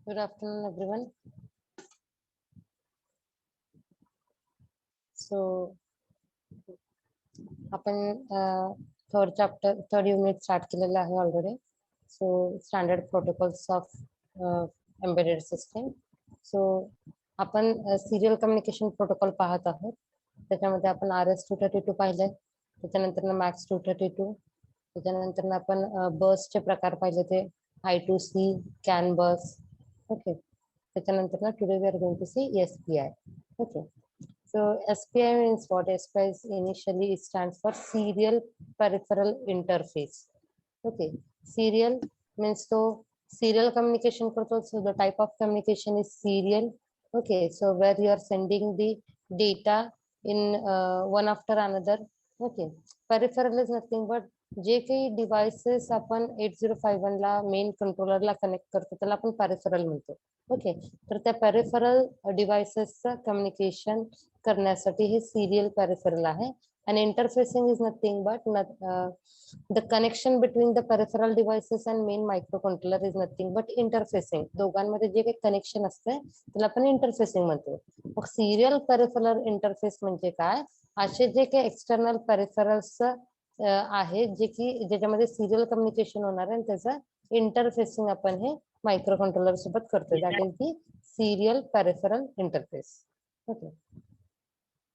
Good afternoon, everyone. So, आपण third unit start केलेलं आहे already. So, standard protocols of embedded system. So, आपण serial communication protocol पाहत आहोत. त्याच्यामध्ये आपण RS-232 पाहिले, त्याच्यानंतर MAX 232, त्याच्यानंतर आपण बसचे प्रकार पाहिले ते I2C, CAN bus. Okay. त्याच्यानंतर today we are going to see SPI. Okay. So SPI means what? SPI is initially it stands for Serial Peripheral Interface. Okay, serial means so serial communication करतो. So the type of communication is serial. Okay, so where you are sending the data in one after another. Okay, peripheral is nothing but जे काही devices आपण 8051 ला main कंट्रोलरला connect करतो त्याला आपण peripheral म्हणतो. Okay, तर त्या पेरिफेरल डिव्हाइसेसचं कम्युनिकेशन करण्यासाठी हे सिरियल पेरिफेरल आहे. and interfacing is nothing but the connection between the peripheral devices and main microcontroller is nothing but interfacing. दोघांमध्ये जे काही कनेक्शन असते त्याला आपण इंटरफेसिंग म्हणतो. मग सिरियल पेरिफेरल इंटरफेस म्हणजे काय? असे जे काही एक्सटर्नल पेरिफेरल्स आहे जे की ज्याच्यामध्ये सिरियल कम्युनिकेशन होणार आहे त्याचं इंटरफेसिंग आपण हे मायक्रोकंट्रोलर सोबत करतो. That is the serial peripheral interface. Okay,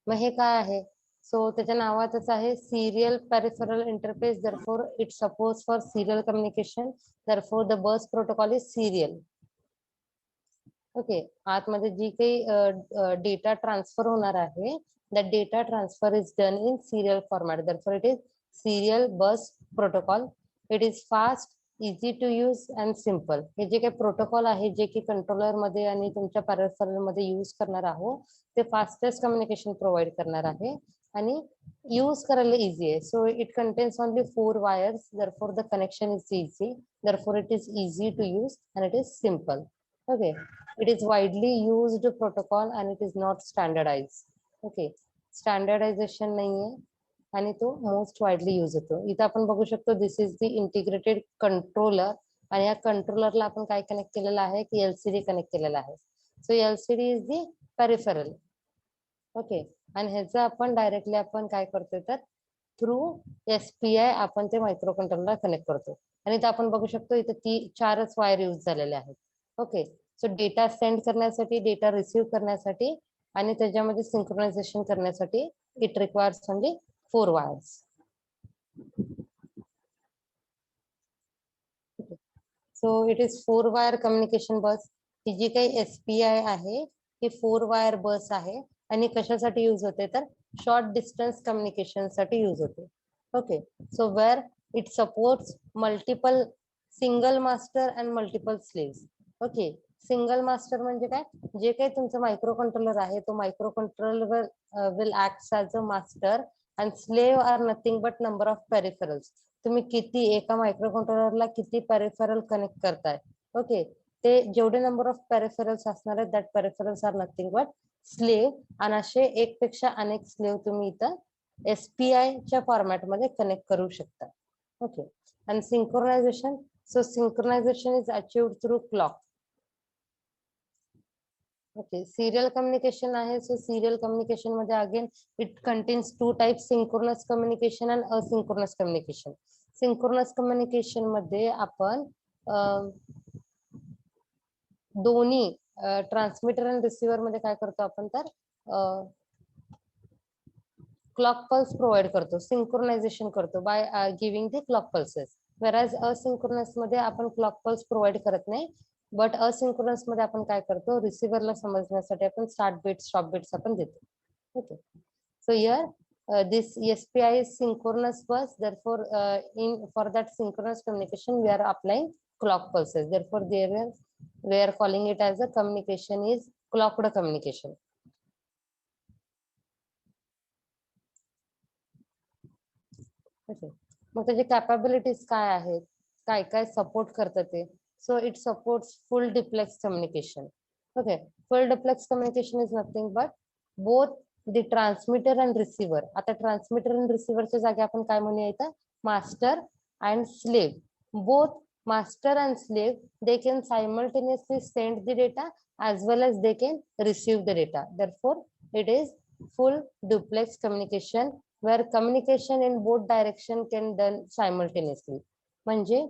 मग हे काय आहे? सो त्याच्या नावातच आहे serial peripheral interface. therefore it supports for serial communication. therefore the bus protocol is serial. Okay, आतमध्ये जी काही डेटा ट्रान्सफर होणार आहे that data transfer is done in serial format. therefore it is serial bus protocol. it is fast, easy to use and simple. हे जे काही protocol आहे जे की कंट्रोलर मध्ये आणि तुमच्या पेरिफेरल मध्ये यूज करणार आहोत ते फास्टेस्ट कम्युनिकेशन प्रोव्हाइड करणार आहे आणि यूज करायला इझी आहे. So it contains only 4 wires. therefore the connection is easy. therefore it is easy to use and it is simple. Okay, it is widely used protocol and it is not standardized. Okay, standardization नाहीये आणि तो most widely use होतो. इथं आपण बघू शकतो दिस is the integrated controller आणि या कंट्रोलरला आपण काय कनेक्ट केलेलं आहे की एलसीडी कनेक्ट केलेला आहे. So LCD is the peripheral. Okay, आणि ह्याचं आपण डायरेक्टली आपण काय करतोय तर थ्रू एसपीआय आपण ते मायक्रो कंट्रोलरला कनेक्ट करतो. आणि इथं आपण बघू शकतो इथं 4च वायर यूज झालेले आहेत. ओके, सो डेटा सेंड करण्यासाठी, डेटा रिसिव्ह करण्यासाठी आणि त्याच्यामध्ये सिंक्रोनायझेशन करण्यासाठी it requires only 4 wires. So it is 4 wire communication bus. ही जी काही एसपीआय आहे ही 4 wire बस आहे आणि कशासाठी यूज होते तर शॉर्ट डिस्टन्स कम्युनिकेशन साठी यूज होते. Okay, so where it supports multiple single master and multiple slaves. Okay, single master म्हणजे काय? जे काही तुमचं मायक्रो कंट्रोलर आहे तो microcontroller will act as a master and slave are nothing but number of peripherals. तुम्ही किती एका मायक्रो कंट्रोलरला किती पेरिफेरल कनेक्ट करताय. ओके, ते जेवढे नंबर ऑफ पेरिफेरल्स असणार आहेत that peripherals are nothing but slave आणि असे एक पेक्षा अनेक स्लेव्ह तुम्ही इथं एसपीआय च्या फॉर्मॅट मध्ये कनेक्ट करू शकता. ओके, आणि synchronisation. So synchronisation is achieved through clock. Okay, serial communication आहे. सो सिरियल कम्युनिकेशन मध्ये again it contains 2 types, synchronous communication आणि असिंक्रोनस कम्युनिकेशन. सिंक्रोनस कम्युनिकेशन मध्ये आपण दोन्ही ट्रान्समीटर आणि रिसिव्हर मध्ये काय करतो आपण तर क्लॉक पल्स प्रोव्हाइड करतो, सिंक्रोनायझेशन करतो by giving the clock pulses. whereas asynchronous मध्ये आपण क्लॉक पल्स प्रोव्हाइड करत नाही. बट असिंक्रोनस मध्ये आपण काय करतो रिसिव्हरला समजण्यासाठी आपण स्टार्ट बिट्स स्टॉप बिट्स आपण देतो. Okay, so here this SPI is synchronous bus. Therefore, for that synchronous communication, we are applying clock pulses. Therefore, we are calling it as a communication is clocked communication. Okay. मग त्याचे capabilities काय आहेत, काय काय support करतं ते. So it supports full duplex communication. Okay, full duplex communication is nothing but both the transmitter and receiver. आता transmitter and रिसिव्हरच्या जागी आपण काय म्हणूया इथं, master and slave. Both master and slave, they can simultaneously send the data as well as they can receive the data. Therefore, it is full duplex communication where communication in both direction can done simultaneously. म्हणजे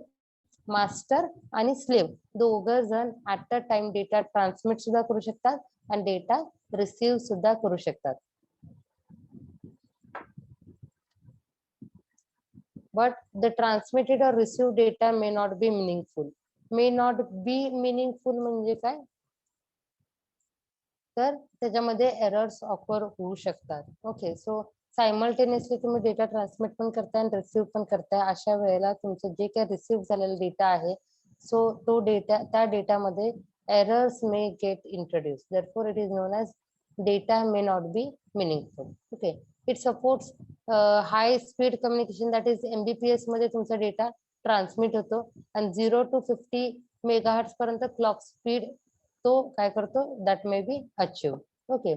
master आणि slave दोघं जण at a time data transmit सुद्धा करू शकतात आणि data receive सुद्धा करू शकतात. But the transmitted or received data may not be meaningful. May not be meaningful म्हणजे काय, तर त्याच्यामध्ये एरर्स ऑकर होऊ शकतात. ओके, सो सायमल्टेनियसली तुम्ही डेटा ट्रान्समिट पण करताय आणि रिसीव्ह पण करताय. अशा वेळेला तुमचं जे काही रिसीव्ह झालेला डेटा आहे, सो तो डेटा, त्या डेटामध्ये errors may get introduce. Therefore it is known as data may not be meaningful. Okay, it supports high speed communication, that is MBPS मध्ये तुमचा डेटा ट्रान्समिट होतो आणि 0 to 50 मेगाहर्ट्ज पर्यंत क्लॉक स्पीड तो काय करतो, that may be achieve. Okay,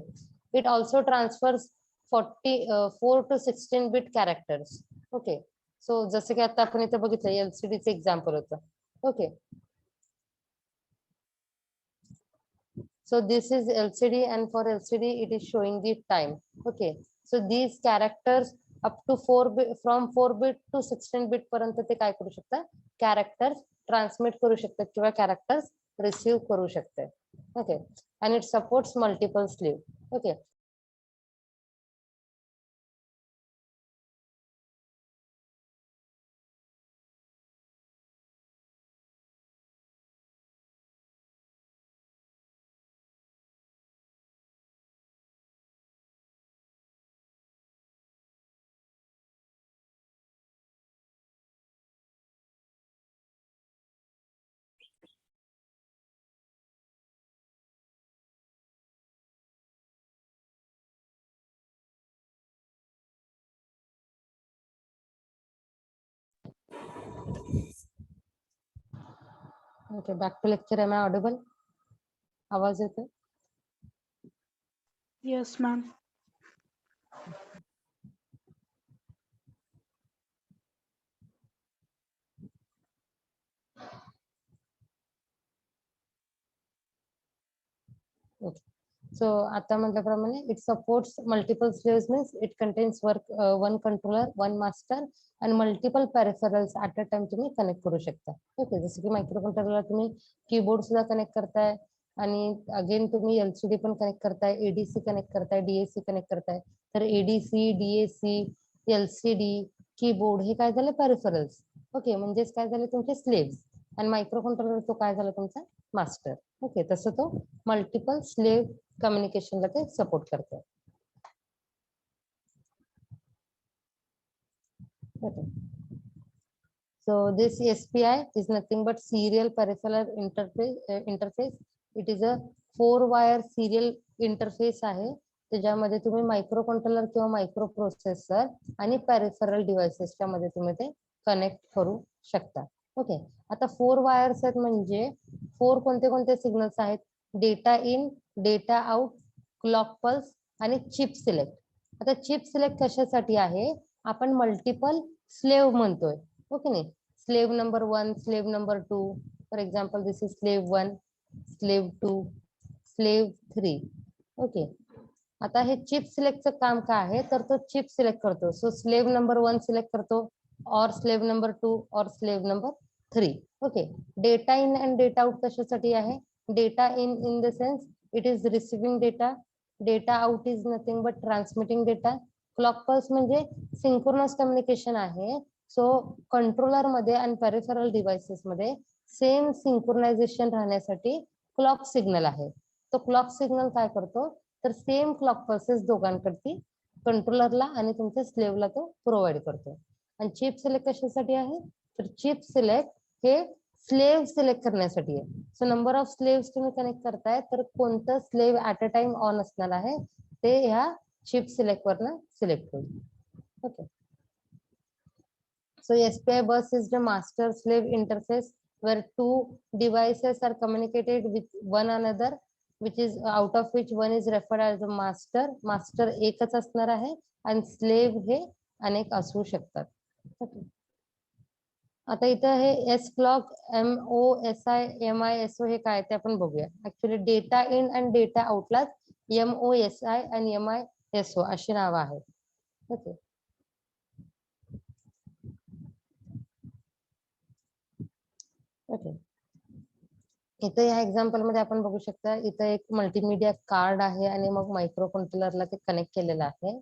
it also transfers 4 to 16 bit characters. Okay, so जसं की आता आपण इथे बघितलं LCDचं एक्झाम्पल होतं. Okay, so this is LCD and for LCD it is showing the time. Okay, so these characters up to 4 bit, from 4 bit to 16 bit पर्यंत ते काय करू शकतात, कॅरेक्टर्स ट्रान्समिट करू शकतात किंवा कॅरेक्टर्स रिसीव्ह करू शकतात. Okay, and it supports multiple sleeve. Okay, okay, back to lecture. Am I audible? आवाज येतो? Yes, ma'am. Okay. So आता म्हटल्याप्रमाणे it supports multiple slaves means it contains one controller, one master and multiple peripherals at a time तुम्ही connect करू शकता. Okay, जसं की micro कंट्रोलरला तुम्ही कीबोर्ड सुद्धा कनेक्ट करताय आणि अगेन तुम्ही LCD पण कनेक्ट करताय, ADC कनेक्ट करताय, DAC कनेक्ट करताय. तर ADC, DAC, LCD, कीबोर्ड हे काय झालं, पेरिफरल्स. ओके, म्हणजेच काय झाले तुमचे स्लेव्स आणि मायक्रो कंट्रोलर तो काय झाला तुमचा मास्टर. ओके, तसं तो मल्टिपल स्लेव कम्युनिकेशनला ते सपोर्ट करते. Okay. So this SPI is nothing but serial peripheral interface. It is a 4-wire serial interface आहे, त्याच्यामध्ये तुम्ही मायक्रो कंट्रोलर किंवा मायक्रो प्रोसेसर आणि पेरिफेरल डिव्हाइसेसच्या मध्ये तुम्ही ते कनेक्ट करू शकता. ओके, आता 4 वायर्स आहेत म्हणजे 4 कोणते कोणते सिग्नल्स आहेत, data in, data out, clock pulse आणि चिप सिलेक्ट. आता चिप सिलेक्ट कशासाठी आहे, आपण मल्टिपल स्लेव म्हणतोय. ओके नाही, slave number 1, slave number 2, for example this is slave 1, slave 2, slave 3. Okay, आता हे चिप सिलेक्टचं काम काय आहे, तर तो चिप सिलेक्ट करतो. सो स्लेव नंबर 1 सिलेक्ट करतो और स्लेव नंबर 2 और slave number 3. Okay, data in and data out कशासाठी आहे, data in the sense it is receiving data, data out is nothing but transmitting data. Clock pulse म्हणजे synchronous communication आहे. So controller मध्ये आणि peripheral devices मध्ये same synchronisation राहण्यासाठी clock signal आहे. तो क्लॉक सिग्नल काय करतो, तर सेम क्लॉक पल्सेस दोघांकडती कंट्रोलरला आणि तुमच्या स्लेव्हला तो प्रोव्हाइड करतो. आणि चिप सिलेक्ट कशासाठी आहे, तर चिप सिलेक्ट हे स्लेव्ह सिलेक्ट करण्यासाठी आहे. सो नंबर ऑफ स्लेव्स तुम्ही कनेक्ट करताय, तर कोणतं slave at a time on असणार आहे ते ह्या चिप सिलेक्ट वरनं सिलेक्ट होईल. Okay. So SPI bus is the master slave interface where two devices are communicated with one another, which is out of which one is referred as the master. Master एकच असणार आहे आणि slave हे अनेक असू शकतात. Okay. आता इथं हे एस क्लॉक, MOSI, MISO हे काय ते आपण बघूया. ऍक्च्युली डेटा इन आणि डेटा आउटला MOSI आणि MISO अशी नावं आहेत. ओके. ओके. इथे या एक्झाम्पल मध्ये आपण बघू शकता, इथं एक मल्टीमीडिया कार्ड आहे आणि मग मायक्रो कंट्रोलरला ते कनेक्ट केलेलं आहे.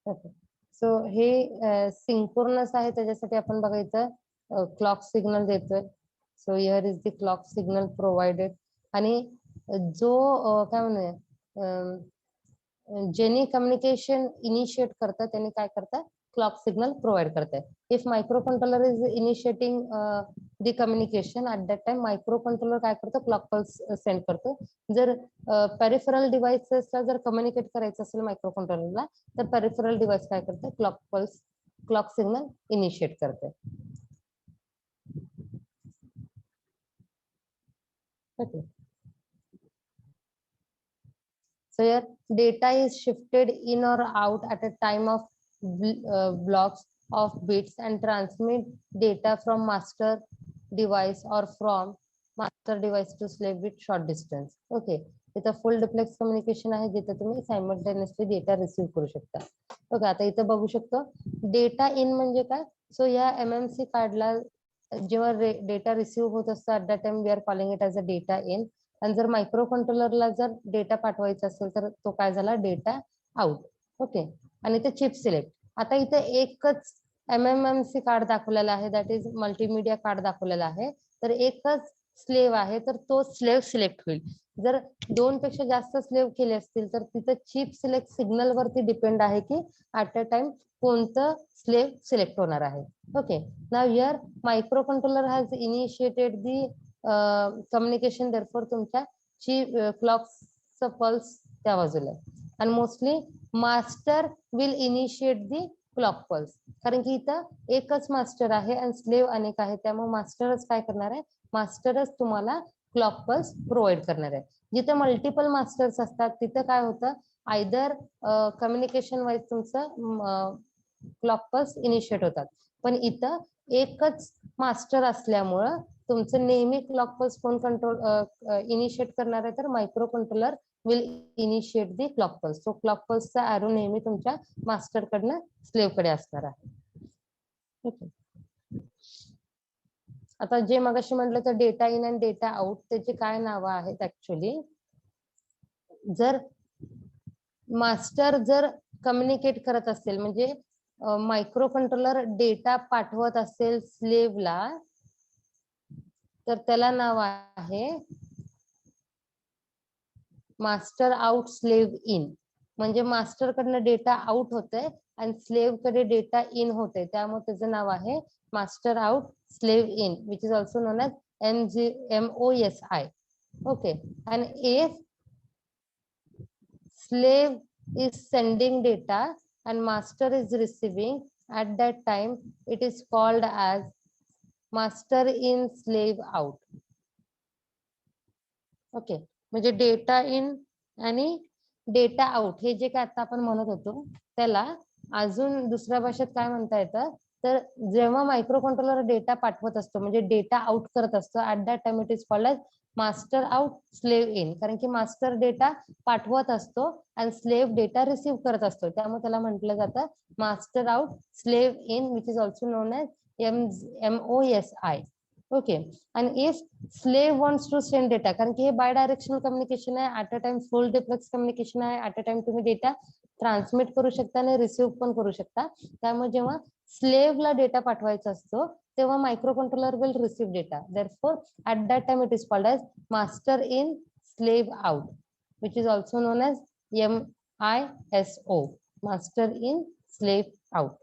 ओके. सो हे सिंक्रोनस आहे, त्याच्यासाठी आपण बघा इथं क्लॉक सिग्नल देतोय. So here is the clock signal provided. आणि जो काय म्हणूया ज्यांनी कम्युनिकेशन इनिशिएट करतं त्यांनी काय करतात, क्लॉक सिग्नल प्रोव्हाइड करताय. If micro controller is initiating the communication, at that time micro controller काय करतो, क्लॉक पल्स सेंड करतो. जर पेरिफेरल डिव्हाइसेसला जर कम्युनिकेट करायचं असेल मायक्रो कंट्रोलरला, तर पेरिफेरल डिव्हाइस काय करते, क्लॉक सिग्नल इनिशिएट करते. Okay. So here data is shifted in or out at a time of blocks of bits and transmit data from master device or from master device to slave with short distance. Okay. इथं फुल duplex communication आहे, जिथे तुम्ही simultaneously data receive करू शकता. Okay. आता इथं बघू शकतो डेटा इन म्हणजे काय. सो या MMC कार्डला जेव्हा डेटा रिसीव्ह होत असतो, at that time we are calling it as a data in. आणि जर मायक्रो कंट्रोलरला जर डेटा पाठवायचा असेल तर तो काय झाला, डेटा आउट. ओके. आणि ते चिप सिलेक्ट. आता इथे एकच MMMC कार्ड दाखवलेला आहे, दॅट इज मल्टीमीडिया कार्ड दाखवलेला आहे. तर एकच स्लेव्ह आहे, तर तो स्लेव्ह सिलेक्ट होईल. जर 2 पेक्षा जास्त स्लेव्ह केले असतील तर तिथे चिप सिलेक्ट सिग्नल वरती डिपेंड आहे की ऍट अ टाइम कोणतं स्लेव्ह सिलेक्ट होणार आहे. Okay. Now here micro controller has initiated the communication, therefore तुमच्या क्लॉकचा पल्स त्या बाजूला आहे. आणि mostly master will initiate the clock pulse, कारण की इथं एकच मास्टर आहे आणि स्लेव्ह अनेक आहे, त्यामुळे मास्टरच काय करणार आहे, मास्टरच तुम्हाला क्लॉक पल्स प्रोव्हाइड करणार आहे. जिथे मल्टिपल मास्टर्स असतात तिथं काय होतं, आयदर कम्युनिकेशन वाईज तुमचं क्लॉक पल्स इनिशिएट होतात. पण इथं एकच मास्टर असल्यामुळं तुमचं नेहमी क्लॉक पल्स कोण कंट्रोल इनिशिएट करणार आहे, तर microcontroller will initiate the clock pulse. So clock पल्सचा ॲरो नेहमी तुमच्या मास्टर कडनं स्लेव्ह कडे असणार आहे. ओके. आता जे मगाशी म्हटलं तर डेटा इन आणि डेटा आउट, त्याची काय नावं आहेत ऍक्च्युली. जर मास्टर जर कम्युनिकेट करत असेल, म्हणजे मायक्रो कंट्रोलर डेटा पाठवत असेल स्लेव्हला, तर त्याला नाव आहे मास्टर आउट स्लेव्ह इन. म्हणजे मास्टर कडनं डेटा आउट होतंय आणि स्लेव्ह कडे डेटा इन होते, त्यामुळे त्याचं नाव आहे master out slave in, which is also known as MOSI. Okay. and if slave is sending data and master is receiving, at that time it is called as master in slave out. Okay. म्हणजे data in आणि data out हे जे काय आता आपण म्हणत होतो, त्याला अजून दुसऱ्या भाषेत काय म्हणता येतं, तर जेव्हा मायक्रो कंट्रोलर डेटा पाठवत असतो, म्हणजे डेटा आउट करत असतो, at that time it is called as master out slave in, कारण की मास्टर डेटा पाठवत असतो आणि स्लेव्ह डेटा रिसीव्ह करत असतो, त्यामुळे त्याला म्हटलं जातं master out slave in, which is also known as MOSI. Okay. आणि if slave wants to send data, कारण की हे बाय डायरेक्शनल कम्युनिकेशन आहे, at a time full duplex communication आहे, ऍट अ टाइम तुम्ही डेटा ट्रान्समिट करू शकता आणि रिसिव्ह पण करू शकता. त्यामुळे जेव्हा स्लेव्हला डेटा पाठवायचा असतो तेव्हा microcontroller will receive data. Therefore at that time it is called as master in slave out, which is also known as MISO, master in slave out.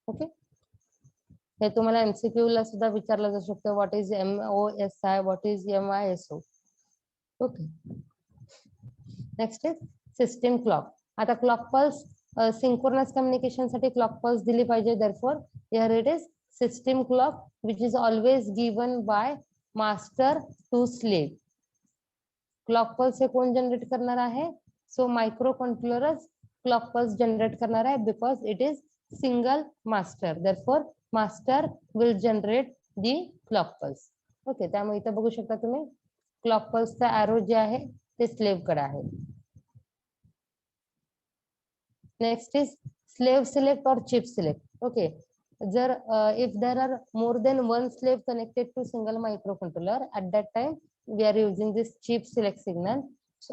Okay. हे तुम्हाला MCQ ला सुद्धा विचारलं जाऊ शकतं, what is MOSI, what is MISO. Okay. Next is system clock. आता clock pulse synchronous communication साठी clock pulse दिली पाहिजे. Therefore here it is system clock which is always given by master to slave. Clock pulse हे कोण generate करणार आहे? So मायक्रो कंट्रोलरच क्लॉक पल्स जनरेट करणार आहे, because it is single master. Therefore master will generate the clock pulse. Okay. त्यामुळे इथं बघू शकता तुम्ही क्लॉक पल्सचा एरो जे आहे ते स्लेव्ह कडे आहे. नेक्स्ट इज स्लेव्ह सिलेक्ट और चिप सिलेक्ट. ओके. जर if there are more than one slave connected to single microcontroller, at that time we are using this chip select signal,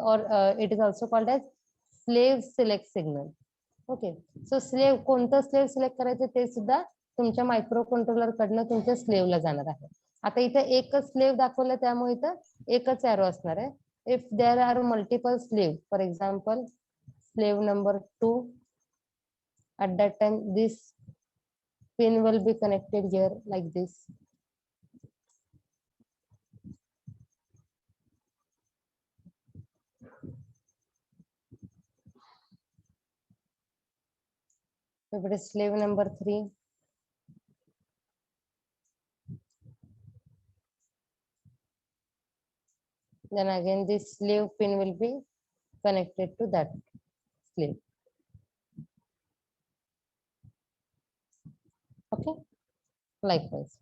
or it is also called as slave select signal. Okay. So slave कोणतं slave select करायचं ते सुद्धा तुमच्या micro controller कडनं तुमच्या स्लेव्हला जाणार आहे. आता इथं एकच स्लेव्ह दाखवलं त्यामुळे इथं एकच एरो असणार आहे. If there R multiple slave, for example slave number 2, at that time this pin will be connected here like this. If it is slave number 3, then again this slave pin will be connected to that slave. Okay. Likewise.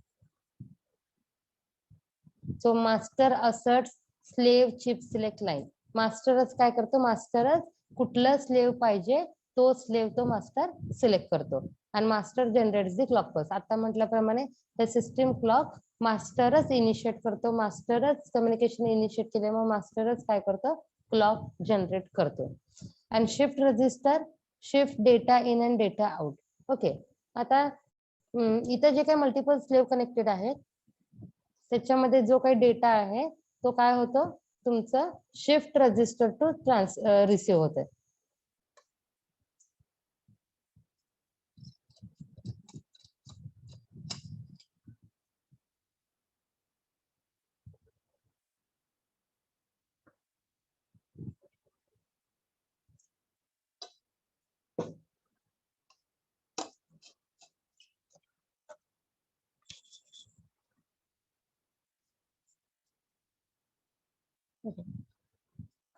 So master asserts slave chip select line. मास्टरच काय करतो? मास्टरच कुठला slave पाहिजे तो slave तो master select करतो आणि master generates दी clock pulse. आता म्हटल्याप्रमाणे हे सिस्टम क्लॉक मास्टरच इनिशिएट करतो, मास्टरच कम्युनिकेशन इनिशिएट केल्यामुळे मास्टरच काय करतो? क्लॉक जनरेट करतो. आणि shift register shift data in and data out. Okay. आता इथं जे काही मल्टिपल स्लेव्ह कनेक्टेड आहेत त्याच्यामध्ये जो काही डेटा आहे तो काय होतो? तुमचं शिफ्ट रजिस्टर टू रिसिव्ह होते.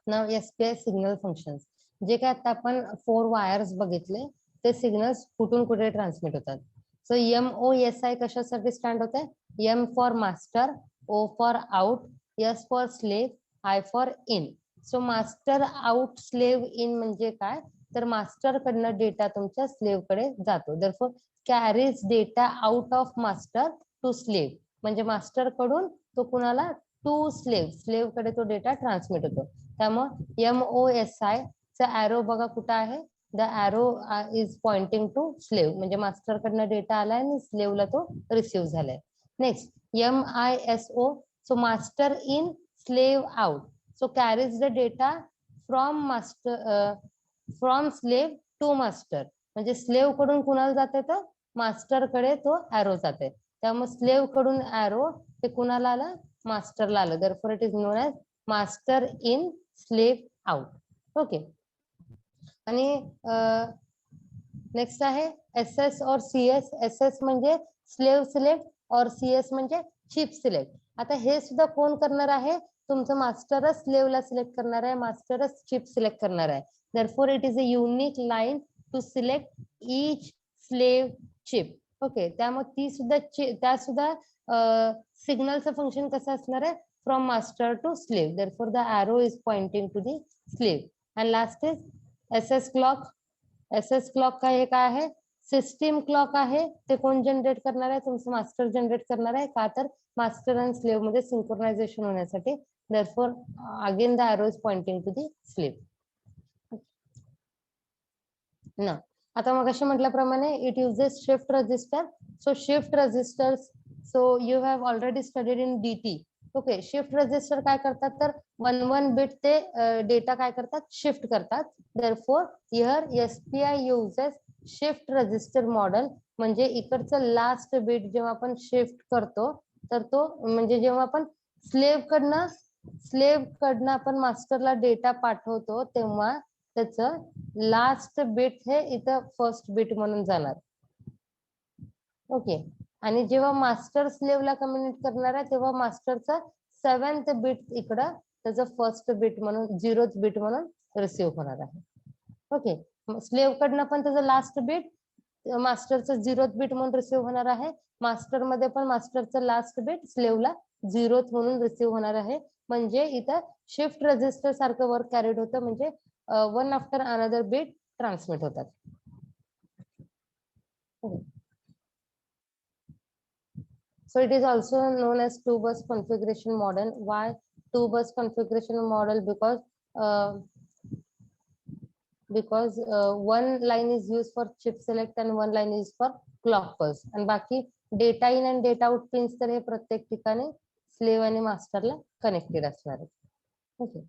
नाव SPI सिग्नल फंक्शन्स. जे काय आता आपण 4 वायर्स बघितले ते सिग्नल्स कुठून कुठे ट्रान्समिट होतात. सो MOSI कशासाठी स्टँड होते? M for master, O for out, S for slave, I for in. So master out slave in म्हणजे काय? तर मास्टर कडनं डेटा तुमच्या स्लेव्ह कडे जातो. Therefore carries data out of master to slave, म्हणजे मास्टर कडून तो कुणाला? टू स्लेव्ह, स्लेव्ह कडे तो डेटा ट्रान्समिट होतो. त्यामुळे MOSI चा एरो बघा कुठं आहे? The arrow is pointing to slave, म्हणजे मास्टर कडनं डेटा आलाय आणि स्लेव्हला तो रिसिव्ह झालाय. Next MISO, so master in slave out, so carries the data from master from slave to master, म्हणजे स्लेव्ह कडून कुणाला जाते? तर मास्टर कडे तो एरो जाते. त्यामुळे स्लेव्ह कडून एरो ते कुणाला आलं? मास्टरला आलं. Therefore it is known as master in slave out. Okay. आणि नेक्स्ट आहे SS और CS. SS म्हणजे स्लेव्ह सिलेक्ट और CS म्हणजे चिप सिलेक्ट. आता हे सुद्धा कोण करणार आहे? तुमचं मास्टरच स्लेव्हला सिलेक्ट करणार आहे, मास्टरच चिप सिलेक्ट करणार आहे. Therefore it is a unique line to select each slave chip. Okay. त्यामुळे ती सुद्धा त्या सुद्धा सिग्नलचं फंक्शन कसं असणार आहे? From master to slave. Therefore the arrow is pointing to the slave. And last is SS clock. SS clock का हे काय आहे? सिस्टीम क्लॉक आहे ते कोण जनरेट करणार आहे, तुमचं मास्टर जनरेट करणार आहे, का तर मास्टर आणि स्लेव्ह मध्ये सिंक्रोनायझेशन होण्यासाठी. therefore again the arrow is pointing to the slave ना. आता मग अशी म्हटल्याप्रमाणे it uses shift register. So shift registers, so you have already studied in DT. Okay, shift register काय करतात तर 1 बिट ते डेटा काय करतात, शिफ्ट करतात. therefore here SPI uses shift register model. म्हणजे इकडचं लास्ट बिट जेव्हा आपण शिफ्ट करतो तर तो म्हणजे जेव्हा आपण स्लेव्ह कडनं आपण मास्टरला डेटा पाठवतो तेव्हा त्याचं लास्ट बिट हे इथं फर्स्ट बिट म्हणून जाणार. ओके, आणि जेव्हा मास्टर स्लेव्हला कम्युनिकेट करणार आहे तेव्हा मास्टरचा 7th बिट इकडं त्याचं फर्स्ट बिट म्हणून 0th बिट म्हणून रिसिव्ह होणार आहे. ओके, स्लेव्ह कडनं पण त्याचं लास्ट बिट मास्टरचं 0th बिट म्हणून रिसिव्ह होणार आहे. मास्टर मध्ये पण मास्टरचं लास्ट बिट स्लेव्हला 0th म्हणून रिसिव्ह होणार आहे. म्हणजे इथं शिफ्ट रजिस्टर सारखं वर्क कॅरीड होतं. म्हणजे one after another bit transmit होतात. So it is also known as two bus configuration model. Why two bus configuration model? Because one line is used for chip select and one line is for clock pulse. And बाकी data in and data out pins तर हे प्रत्येक ठिकाणी slave आणि masterला connected असणार आहे. Okay,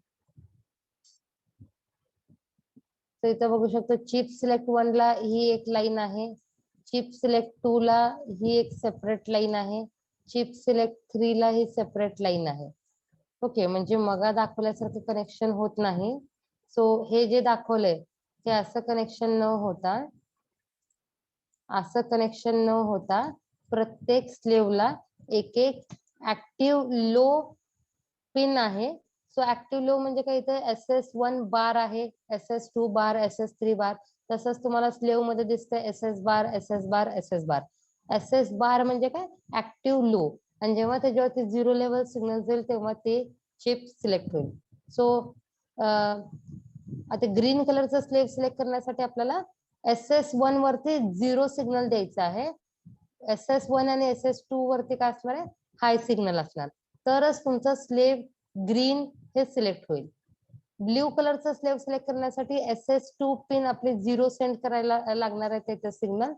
तर इथं बघू शकतो चिप सिलेक्ट 1 ला ही एक लाईन आहे, चिप सिलेक्ट 2 ला ही एक सेपरेट लाईन आहे, चिप सिलेक्ट 3 ला ही सेपरेट लाईन आहे. ओके, म्हणजे मगा दाखवल्यासारखं कनेक्शन होत नाही. सो हे जे दाखवलंय ते असं कनेक्शन न होता प्रत्येक स्लेव्हला एक एक ऍक्टिव्ह लो पिन आहे. सो ऍक्टिव्ह लो म्हणजे काय, इथे SS1 बार आहे, SS2 बार, SS3 बार. तसंच तुम्हाला स्लेव्ह मध्ये दिसतंय SS बार, SS बार, SS बार. SS बार म्हणजे काय, ऍक्टिव्ह लो. आणि जेव्हा त्याच्यावरती 0 लेवल सिग्नल जाईल तेव्हा ते चिप सिलेक्ट होईल. सो आता ग्रीन कलरचा स्लेव्ह सिलेक्ट करण्यासाठी आपल्याला SS1 वरती 0 सिग्नल द्यायचा आहे. SS1 आणि SS2 वरती काय असणार आहे, हाय सिग्नल असणार. तरच तुमचा स्लेव्ह ग्रीन हे सिलेक्ट होईल. ब्ल्यू कलरचा स्लेव्ह सिलेक्ट करण्यासाठी SS2 पिन आपली 0 सेंड करायला लागणार आहे. त्याचं सिग्नल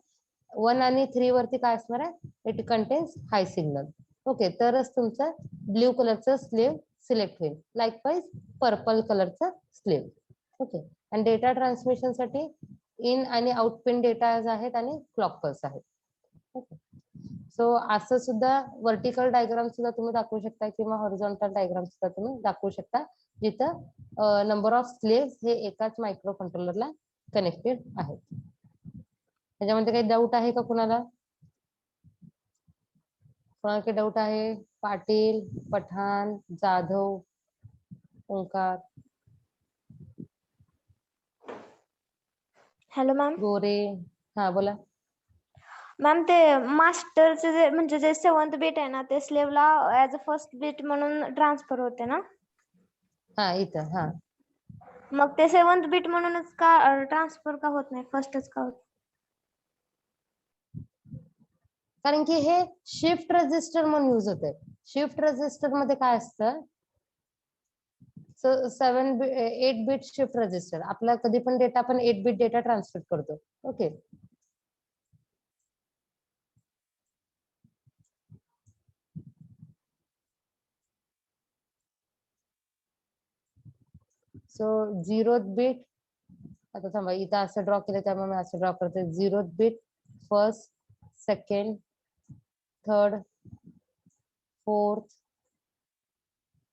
1 आणि 3 वरती काय असणार आहे, it contains high signal. Okay, तरच तुमचं ब्ल्यू कलरचं स्लेव्ह सिलेक्ट होईल. लाईकवाईज पर्पल कलरचा स्लेव्ह. ओके, आणि डेटा ट्रान्समिशन साठी इन आणि आउट पिन डेटा आहेत आणि क्लॉक पल्स आहेत. ओके, सो असं सुद्धा वर्टिकल डायग्राम सुद्धा तुम्ही दाखवू शकता किंवा हॉरिझॉन्टल डायग्राम सुद्धा तुम्ही दाखवू शकता, जिथं नंबर ऑफ स्लेव्स हे एकाच मायक्रो कंट्रोलरला कनेक्टेड आहेत. त्याच्यामध्ये काही डाऊट आहे का कुणाला? कोणाला काही डाऊट आहे? Patil, Pathan, Jadhav, Omkar, hello ma'am. गोरे. हा बोला मॅम, ते मास्टरचे जे म्हणजे जे 7th बीट आहे ना, ते स्लेव्हला ऍज अ फर्स्ट बीट म्हणून ट्रान्सफर होते ना. हा इथं हा, मग ते 7th बीट म्हणूनच का ट्रान्सफर का होत नाही, फर्स्टच का होत? कारण की हे शिफ्ट रजिस्टर म्हणून यूज होते. शिफ्ट रजिस्टर मध्ये काय असतं, 8 बिट शिफ्ट रजिस्टर. आपला कधी पण डेटा आपण 8 बिट डेटा ट्रान्सफर करतो. ओके, सो 0th बिट, आता थांबा इथं असं ड्रॉ केलं त्यामुळे मी असं ड्रॉ करते. 0th bit, first, second, third, fourth,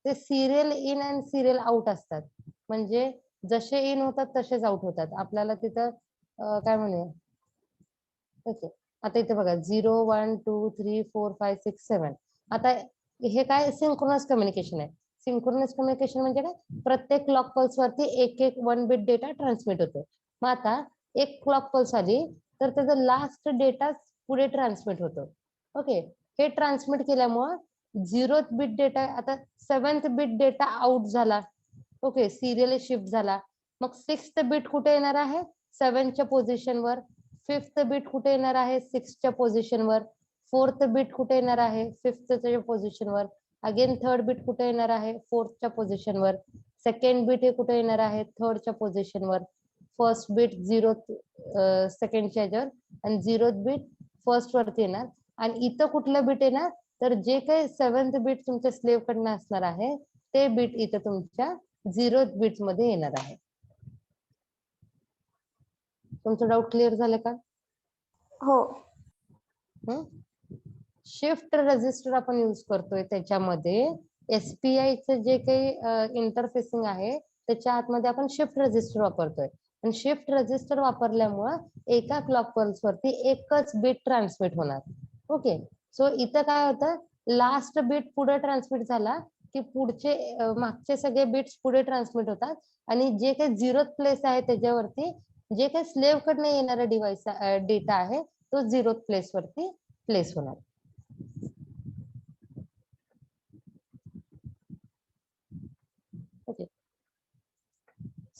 ते serial in and serial out असतात. म्हणजे जसे इन होतात तसेच आउट होतात. आपल्याला तिथं काय म्हणूया. ओके, आता इथे बघा 0 1 2 3 4 5 6 7. आता हे काय सिंक्रोनस कम्युनिकेशन आहे. सिंक्रोनस कम्युनिकेशन म्हणजे काय, प्रत्येक क्लॉक पल्स वरती एक 1 बिट डेटा ट्रान्समिट होतो. मग आता एक क्लॉक पल्स आली तर त्याचा लास्ट डेटा पुढे ट्रान्समिट होतो. ओके, हे ट्रान्समिट केल्यामुळं 0th बिट डेटा, आता 7th बिट डेटा आउट झाला. ओके, सिरियल शिफ्ट झाला. मग 6th बिट कुठे येणार आहे, 7च्या पोझिशनवर. फिफ्थ बीट कुठे येणार आहे 6च्या पोझिशनवर, फोर्थ बीट कुठे येणार आहे 5th पोझिशनवर, अगेन थर्ड बीट कुठे येणार आहे 4thच्या पोझिशनवर, सेकंड बीट हे कुठे येणार आहे 3rdच्या पोझिशनवर, फर्स्ट बीट 0th सेकंडच्या ह्याच्यावर आणि 0th बीट फर्स्ट वरती येणार. आणि इथं कुठलं बीट येणार तर जे काही 7th बीट तुमच्या स्लेव्ह कडनं असणार आहे ते बीट इथं तुमच्या 0th बीट मध्ये येणार आहे. तुमचं डाऊट क्लिअर झालं का? हो. शिफ्ट रजिस्टर आपण यूज करतोय, त्याच्यामध्ये SPI चे जे काही इंटरफेसिंग आहे त्याच्या आतमध्ये आपण शिफ्ट रजिस्टर वापरतोय. आणि शिफ्ट रजिस्टर वापरल्यामुळं एका क्लॉक पल्स वरती एकच बीट ट्रान्समिट होणार. ओके, सो इथं काय होतं, लास्ट बीट पुढे ट्रान्समिट झाला की पुढचे मागचे सगळे बीट्स पुढे ट्रान्समिट होतात आणि जे काही 0th प्लेस आहे त्याच्यावरती जे काही स्लेव्ह कडनं येणारा डिव्हाइस डेटा आहे तो 0th प्लेस वरती प्लेस होणार. Okay,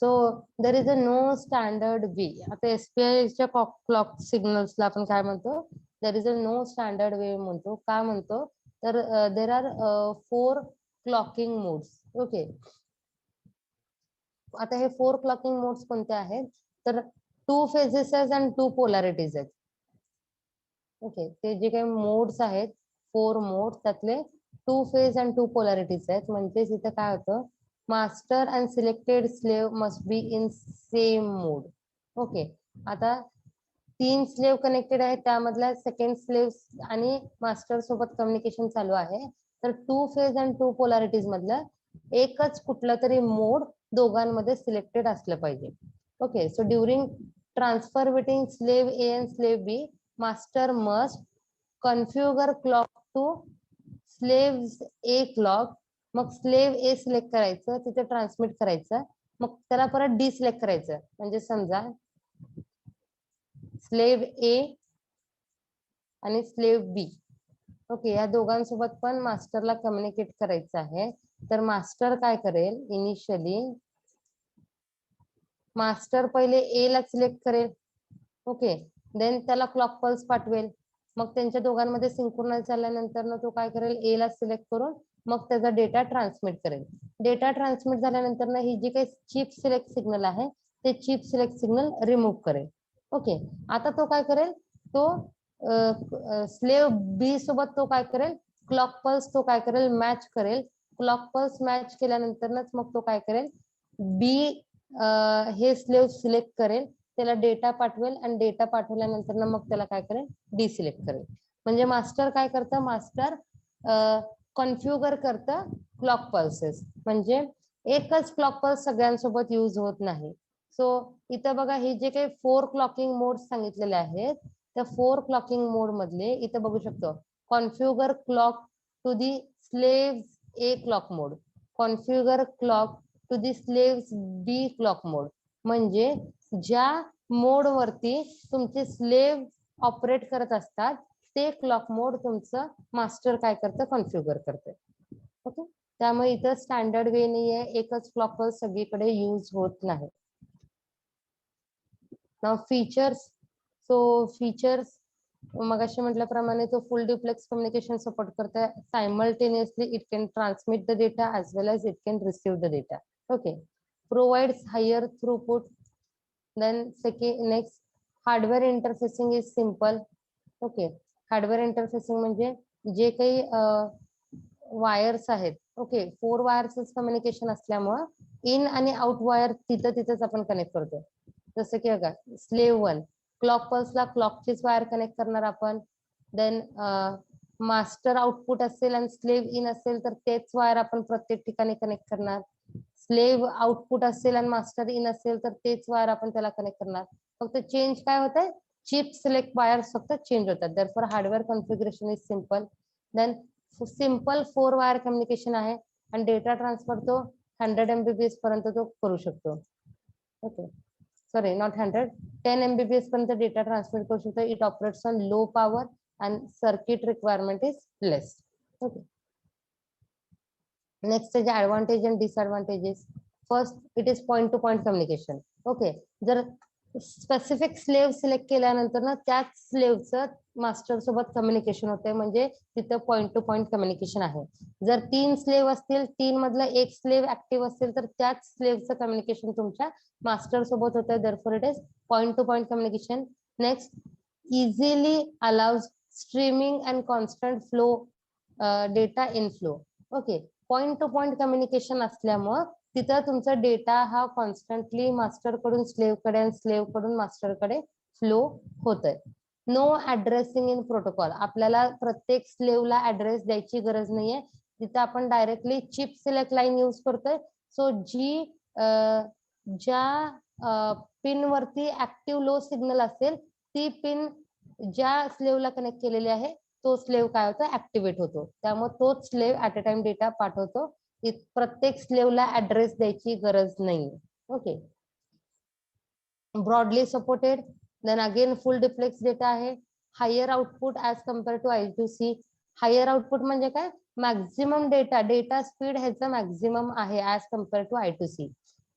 so there is a no standard way. आता SPI च्या क्लॉक सिग्नल्सला आपण काय म्हणतो, there is a no standard way म्हणतो. काय म्हणतो तर there are 4 clocking modes. Okay, आता हे 4 क्लॉकिंग मोड्स कोणते आहेत तर 2 फेजेस आहेत आणि 2 पोलॅरिटीज आहेत. ओके, ते जे काही मोड्स आहेत 4 मोड त्यातले 2 फेज आणि 2 पोलॅरिटीज आहेत. म्हणजेच इथं काय होतं, master and selected slave must be in same mode. Okay, आता 3 स्लेव्ह कनेक्टेड आहेत, त्यामधल्या सेकंड स्लेव्ह आणि मास्टर सोबत कम्युनिकेशन चालू आहे. तर 2 फेज आणि 2 पोलॅरिटीज मधलं एकच कुठलं तरी मोड दोघांमध्ये सिलेक्टेड असलं पाहिजे. Okay, so during transfer between slave A and slave B, master must configure clock to slave A clock. मग स्लेव्ह A सिलेक्ट करायचं, तिथे ट्रान्समिट करायचं, मग त्याला परत डिसिलेक्ट करायचं. म्हणजे समजा स्लेव्ह A आणि स्लेव्ह B, ओके, या दोघांसोबत पण मास्टरला कम्युनिकेट करायचं आहे. तर मास्टर काय करेल, इनिशियली मास्टर पहिले A ला सिलेक्ट करेल. ओके, देन त्याला क्लॉक पल्स पाठवेल. मग त्यांच्या दोघांमध्ये सिंक्रोनाइज झाल्यानंतर ना तो काय करेल, A ला सिलेक्ट करून मग त्याचा डेटा ट्रान्समिट करेल. डेटा ट्रान्समिट झाल्यानंतर ना ही जी काही चिप सिलेक्ट सिग्नल आहे ते चिप सिलेक्ट सिग्नल रिमूव्ह करेल. ओके, आता तो काय करेल, तो स्लेव्ह B सोबत तो काय करेल, क्लॉक पल्स तो काय करेल, मॅच करेल. क्लॉक पल्स मॅच केल्यानंतरच मग तो काय करेल, B हे स्लेव्ह सिलेक्ट करेल, त्याला डेटा पाठवेल आणि डेटा पाठवल्यानंतर ना मग त्याला काय करेल, डिसिलेक्ट करेल. म्हणजे मास्टर काय करतं, मास्टर कॉन्फ्युगर करतं क्लॉक पल्सेस. म्हणजे एकच क्लॉक पल्स सगळ्यांसोबत यूज होत नाही. सो इथं बघा हे जे काही 4 क्लॉकिंग मोड सांगितलेले आहेत त्या 4 क्लॉकिंग मोड मधले इथं बघू शकतो, configure clock to the slave A clock mode, configure clock to the slave B clock mode. म्हणजे ज्या मोड वरती तुमचे स्लेव्ह ऑपरेट करत असतात ते क्लॉक मोड तुमचं मास्टर काय करतं, कॉन्फ्युगर करतं. ओके, त्यामुळे इथं स्टँडर्ड वे नाहीये, एकच क्लॉक पल्स सगळीकडे यूज होत नाही. नाव फीचर्स. सो फीचर्स मगाशी म्हटल्याप्रमाणे तो फुल ड्युप्लेक्स कम्युनिकेशन सपोर्ट करतोय. Simultaneously it can transmit the data as well as it can receive the data. Okay, provides higher throughput. Then second, next, hardware interfacing is simple. Okay, hardware interfacing म्हणजे जे काही wires आहेत, okay, 4 wires communication असल्यामुळं in आणि out wire तिथंच आपण connect करतो. जसं की बघा स्लेव्ह 1 क्लॉक पल्सला क्लॉकचीच वायर कनेक्ट करणार आपण. देन मास्टर आउटपुट असेल आणि स्लेव्ह इन असेल तर तेच वायर आपण प्रत्येक ठिकाणी कनेक्ट करणार. स्लेव्ह आउटपुट असेल आणि मास्टर इन असेल तर तेच वायर आपण त्याला कनेक्ट करणार. फक्त चेंज काय होत आहे, चिप सिलेक्ट वायर्स फक्त चेंज होतात. Therefore hardware configuration is simple. Then simple 4 wire communication आहे आणि डेटा ट्रान्सफर तो 100 MBPS पर्यंत तो करू शकतो. ओके, सॉरी नॉट 100, 10 MBPS पर्यंत डेटा ट्रान्सफर करू शकतो. It operates on low power and circuit requirement is less. Okay, next is advantage and disadvantages. First, it is point to point communication. Okay, जर specific slave select केल्यानंतर ना त्याच स्लेव्हचं master सोबत communication होते, म्हणजे तिथं पॉइंट टू पॉइंट कम्युनिकेशन आहे. जर 3 स्लेव्ह असतील, 3 मधला एक स्लेव्ह ऍक्टिव्ह असेल तर त्याच स्लेव्हचं कम्युनिकेशन तुमच्या मास्टर सोबत होतं. Therefore it is point two point communication. Next, easily allows streaming and constant flow data in flow. Okay, point two point communication असल्यामुळं तिथं तुमचा डेटा हा कॉन्स्टंटली मास्टर कडून स्लेव्ह कडे आणि स्लेव्ह कडून मास्टर कडे फ्लो होतोय. नो ऍड्रेसिंग इन प्रोटोकॉल, आपल्याला प्रत्येक स्लेव्हला ऍड्रेस द्यायची गरज नाहीये. तिथं आपण directly chip select line use करतोय. सो ज्या पिन वरती ऍक्टिव्ह लो सिग्नल असेल ती पिन ज्या स्लेव्हला कनेक्ट केलेली आहे तो स्लेव्ह काय होतो, ऍक्टिव्हेट होतो. त्यामुळे तोच slave at a time data पाठवतो. प्रत्येक स्लेव्हला ऍड्रेस द्यायची गरज नाही. Okay, broadly supported. Then again full duplex data आहे. Higher output as compare to I2C. Higher output म्हणजे काय, मॅक्झिमम डेटा स्पीड ह्याचा मॅक्झिमम आहे as compare to I2C.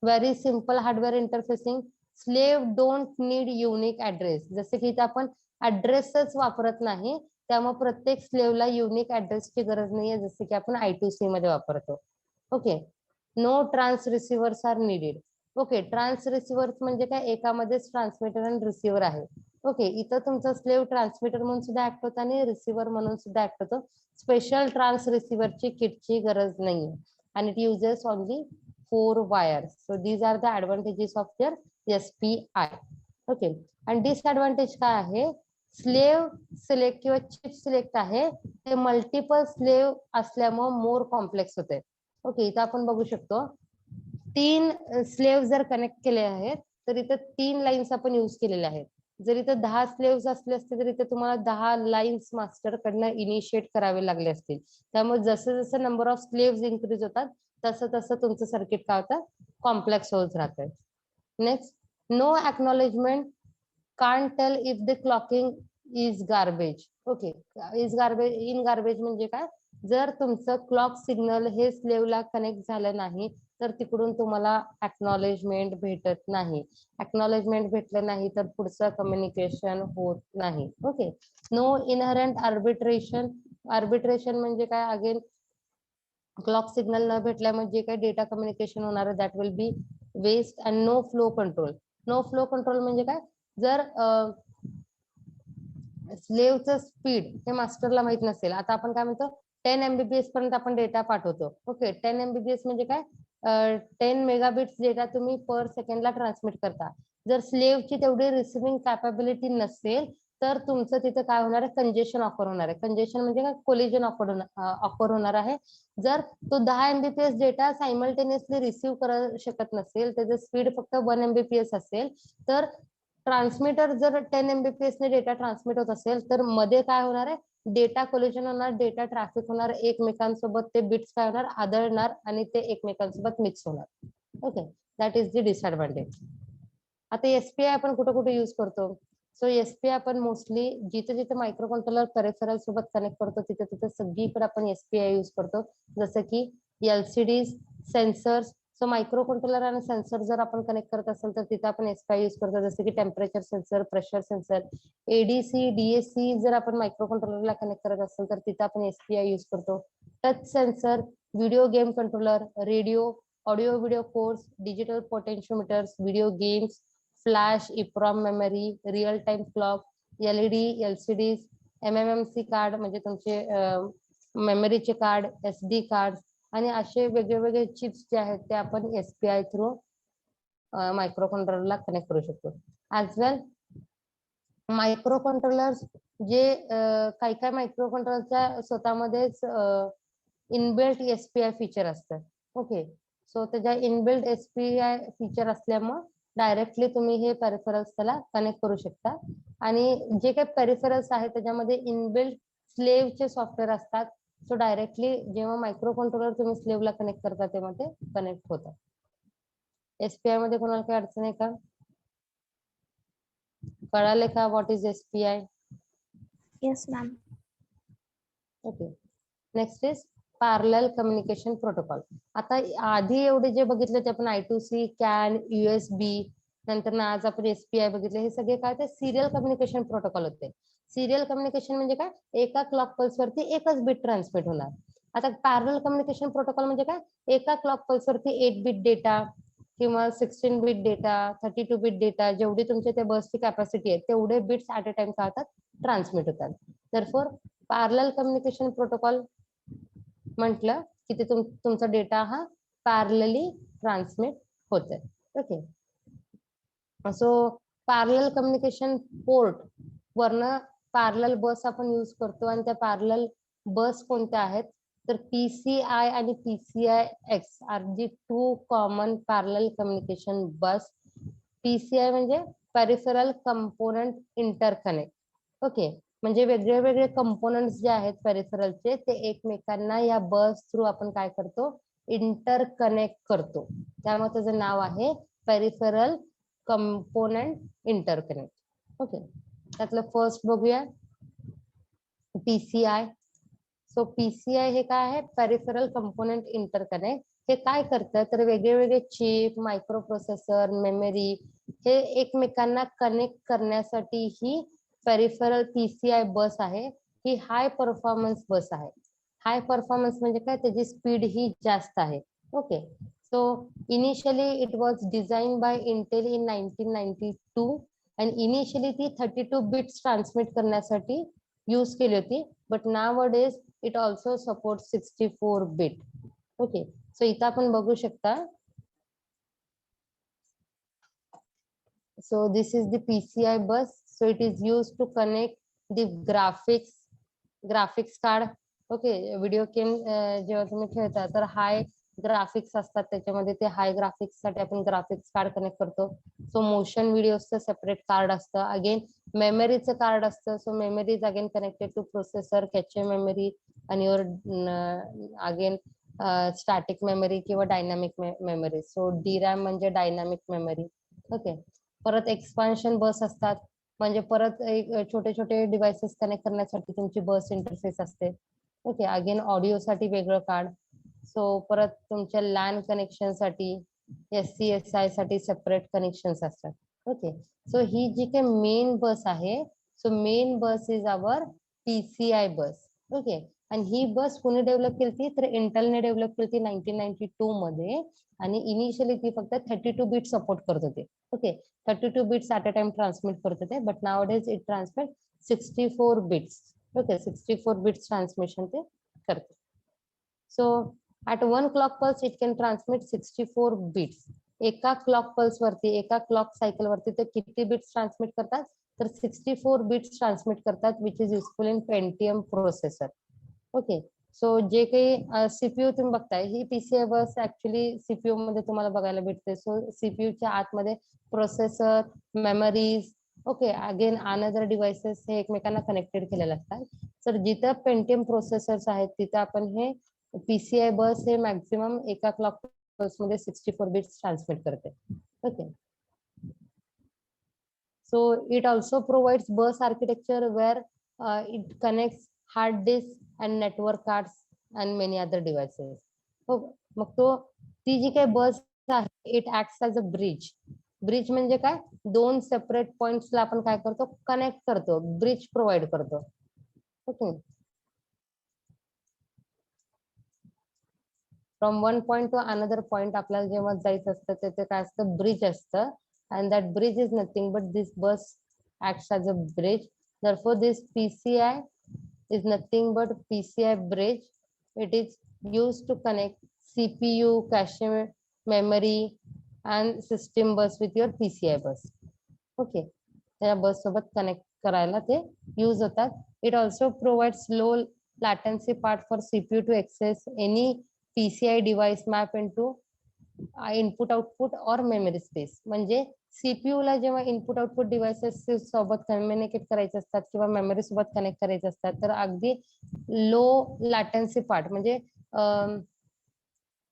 Very simple hardware interfacing. Slave don't need unique address, जसे की इथे आपण ऍड्रेसच वापरत नाही, त्यामुळे प्रत्येक स्लेव्हला युनिक ऍड्रेसची गरज नाहीये, जसे की आपण I2C मध्ये वापरतो. Okay, no transceivers are needed. Okay, transceivers म्हणजे काय, एकामध्येच ट्रान्समीटर आणि रिसिव्हर आहे. ओके, इथं तुमचा स्लेव्ह ट्रान्समीटर म्हणून सुद्धा ऍक्ट होतो आणि रिसिव्हर म्हणून सुद्धा ऍक्ट होतो. स्पेशल ट्रान्स रिसिव्हरची किटची गरज नाहीये आणि it uses only 4 wires. So these are the advantages of your SPI. Okay, आणि डिसएडव्हान्टेज काय आहे, स्लेव्ह सिलेक्ट किंवा चिप सिलेक्ट आहे ते मल्टिपल स्लेव्ह असल्यामुळे मोर कॉम्प्लेक्स होते. ओके, इथं आपण बघू शकतो 3 स्लेव्ह जर कनेक्ट केले आहेत तर इथं 3 लाईन्स आपण यूज केलेल्या आहेत. जर इथं 10 स्लेव्ह असले असते तर इथे तुम्हाला 10 लाईन्स मास्टर कडनं इनिशिएट करावे लागले असतील. त्यामुळे जसं जसं नंबर ऑफ स्लेव्ह इन्क्रीज होतात तसं तसं तुमचं सर्किट काय होतं, कॉम्प्लेक्स होत राहतंय. Next, no acknowledgement, can't tell if the clocking is garbage. Okay, is garbage, in garbage म्हणजे काय, जर तुमचं क्लॉक सिग्नल हे स्लेव्हला कनेक्ट झालं नाही तर तिकडून तुम्हाला एक्नॉलेजमेंट भेटत नाही. एक्नॉलेजमेंट भेटलं नाही तर पुढचं कम्युनिकेशन होत नाही. Okay, no inherent arbitration. Arbitration म्हणजे काय, अगेन क्लॉक सिग्नल न भेटल्या म्हणजे काय डेटा कम्युनिकेशन होणार आहे, that will be waste. And no flow control. No flow control म्हणजे काय, जर स्लेव्हचं स्पीड हे मास्टरला माहित नसेल, आता आपण काय म्हणतो 10 MBPS पर्यंत आपण डेटा पाठवतो. ओके, 10 MBPS म्हणजे काय, 10 मेगाबिट्स डेटा तुम्ही पर सेकंडला ट्रान्समिट करता. जर स्लेव्हची तेवढी रिसिव्हिंग कॅपॅबिलिटी नसेल तर तुमचं तिथं काय होणार आहे, कंजेशन ऑफर होणार आहे. कंजेशन म्हणजे काय, कोलिजन ऑफर होणार आहे. जर तो 10 MBPS डेटा सायमल्टेनियसली रिसिव्ह करू शकत नसेल, त्याचं स्पीड फक्त 1 MBPS असेल, तर ट्रान्समीटर जर 10 MBPS ने डेटा ट्रान्समिट होत असेल तर मध्ये काय होणार आहे, डेटा कोलिजन होणार, डेटा ट्रॅफिक होणार, एकमेकांसोबत ते बिट्स काय होणार, आदळणार आणि ते एकमेकांसोबत मिक्स होणार. Okay, that is the disadvantage. आता SPI आपण कुठे कुठे यूज करतो, सो SPI आपण मोस्टली जिथे जिथे मायक्रो कंट्रोलर पेरिफेरल सोबत कनेक्ट करतो तिथे तिथे सगळीकडे आपण SPI यूज करतो, जसं की LCD, sensors. So micro controller आणि सेन्सर जर आपण कनेक्ट करत असेल तर तिथे आपण SPI यूज करतो, जसं की temperature sensor, pressure sensor. ADC, DAC जर आपण मायक्रो कंट्रोलरला कनेक्ट करत असेल तर तिथे आपण SPI यूज करतो. Touch sensor, video game controller, radio, audio video course, digital potentiometers, video games, flash, EPROM memory, real time clock, LED, LCD, MMMC card म्हणजे तुमचे मेमरीचे कार्ड, SD कार्ड आणि असे वेगवेगळे चिप्स जे आहेत ते आपण SPI थ्रू मायक्रो कंट्रोलरला कनेक्ट करू शकतो. ऍज वेल मायक्रो कंट्रोलर्स जे काही काही मायक्रो कंट्रोलरच्या स्वतःमध्येच इनबिल्ट SPI फीचर असतं. ओके, सो त्याच्या इनबिल्ट SPI फीचर असल्यामुळे डायरेक्टली तुम्ही हे पेरिफेरल्स त्याला कनेक्ट करू शकता. आणि जे काही पेरिफेरल्स आहेत त्याच्यामध्ये इनबिल्ट स्लेव्हचे सॉफ्टवेअर असतात. सो डायरेक्टली जेव्हा मायक्रो कंट्रोलर तुम्ही स्लेव्हला कनेक्ट करता तेव्हा ते कनेक्ट होतात. SPI मध्ये कोणाला काही अडचण आहे का, कळाले का what is SPI? Yes ma'am. Okay, next is parallel communication protocol. आता आधी एवढे जे बघितले ते आपण I2C, CAN, USB नंतर ना आज आपण SPI बघितले, हे सगळे काय ते सिरियल कम्युनिकेशन प्रोटोकॉल होते. सिरियल कम्युनिकेशन म्हणजे काय, एका क्लॉक पल्स वरती एकच बिट ट्रान्समिट होणार. आता पॅरलल कम्युनिकेशन प्रोटोकॉल म्हणजे काय, एका क्लॉक पल्स वरती 8 बिट डेटा किंवा 16 बिट डेटा, 32 बिट डेटा, जेवढी तुमच्या त्या बसची कॅपॅसिटी आहे तेवढे बिट्स ऍट अ टाइम काय होतात, ट्रान्समिट होतात. दरफोर पॅरलल कम्युनिकेशन प्रोटोकॉल म्हटलं की ते तुमचा डेटा हा पॅरलली ट्रान्समिट होतोय. Okay, so parallel communication port वरनं पॅरलल बस आपण यूज करतो, आणि त्या पॅरलल बस कोणत्या आहेत, तर PCI आणि PCI-X are the 2 common parallel communication bus. PCI म्हणजे पेरिफेरल कंपोनंट इंटरकनेक्ट. ओके, म्हणजे वेगळे वेगळे कंपोनंट्स जे आहेत पेरिफेरलचे ते एकमेकांना या बस थ्रू आपण काय करतो, इंटरकनेक्ट करतो. त्यामुळे त्याचं नाव आहे पेरिफेरल कंपोनंट इंटरकनेक्ट. ओके, त्यातलं फर्स्ट बघूया PCI. सो PCI हे काय आहे, पेरिफेरल कंपोनंट इंटरकनेक्ट. हे काय करतं, तर वेगळे वेगळे चिप, मायक्रो प्रोसेसर, मेमरी हे एकमेकांना कनेक्ट करण्यासाठी ही पेरिफेरल PCI बस आहे. ही हाय परफॉर्मन्स बस आहे. हाय परफॉर्मन्स म्हणजे काय, त्याची स्पीड ही जास्त आहे. Okay, so initially it was design by Intel in 1992, आणि इनिशियली ती 32 बिट्स ट्रान्समिट करण्यासाठी यूज केली होती, but nowadays it also support 64 bit. Okay, so इथं आपण बघू शकता. So this is the PCI bus. So it is used to connect the graphics card. Okay, video game जेव्हा तुम्ही खेळता तर हाय ग्राफिक्स असतात त्याच्यामध्ये, ते हाय ग्राफिक्स साठी आपण ग्राफिक्स कार्ड कनेक्ट करतो. सो मोशन व्हिडिओचं सेपरेट कार्ड असतं. अगेन मेमरीचं कार्ड असतं. So memory is again connected to processor, cache memory आणि योर अगेन स्टॅटिक मेमरी किंवा डायनामिक मेमरी. सो DRAM म्हणजे डायनामिक मेमरी. ओके, परत एक्सपान्शन बस असतात, म्हणजे परत एक छोटे छोटे डिव्हाइसेस कनेक्ट करण्यासाठी तुमची बस इंटरफेस असते. ओके, अगेन ऑडिओसाठी वेगळं कार्ड. सो परत तुमच्या लॅन कनेक्शन साठी, SCSI साठी सेपरेट कनेक्शन्स असतात. ओके, सो ही जी काही मेन बस आहे, so main bus is our PCI bus. Okay, आणि ही बस कोणी डेव्हलप केली, तर इंटेलने डेव्हलप केली 1992 मध्ये, आणि इनिशियली ती फक्त 32 बिट सपोर्ट करत होते. Okay, 32 bits at a time transmit करत होते, but nowadays it transmit 64 bits. Okay, 64 bits transmission ते करते. So at 1 clock pulse it can transmit 64 bits. एका क्लॉक पल्स वरती, एका क्लॉक सायकल वरती ते किती बिट्स ट्रान्समिट करतात, तर 64 बिट्स ट्रान्समिट करतात, which is useful in Pentium processor. Okay, so जे काही CPU तुम्ही बघताय, ही PCI बस ऍक्च्युली CPU मध्ये तुम्हाला बघायला भेटते. सो CPU च्या आतमध्ये processor, memories, okay, again another devices हे एकमेकांना कनेक्टेड केलेले असतात. तर जिथं पेंटियम प्रोसेसर्स आहेत तिथं आपण हे PCI बस हे मॅक्झिमम एका क्लॉक पल्स मध्ये 64 बिट्स ट्रान्समिट करते. Okay, so it also provides bus architecture where it connects hard disk and network cards and many other devices. मग तो ती जी काही बस आहे, it acts as a bridge. Bridge म्हणजे काय, दोन सेपरेट पॉइंट्सला आपण काय करतो, कनेक्ट करतो, ब्रिज प्रोव्हाइड करतो. Okay, from one point two another point आपल्याला जेव्हा जायचं असतं तिथे काय असतं, ब्रिज असतं, and that bridge is nothing but this bus acts as a bridge. Therefore this PCI is nothing but PCI bridge. It is used to connect CPU, cache memory and system bus with your PCI bus. Okay, त्या बस सोबत connect करायला ते use होतात. It also provides low latency part for CPU to access any PCI device map into input output और memory space. म्हणजे CPU ला जेव्हा input output devices सोबत कम्युनिकेट करायचे असतात किंवा मेमरी सोबत कनेक्ट करायचे असतात, तर अगदी लो लॅटन्सी पार्ट म्हणजे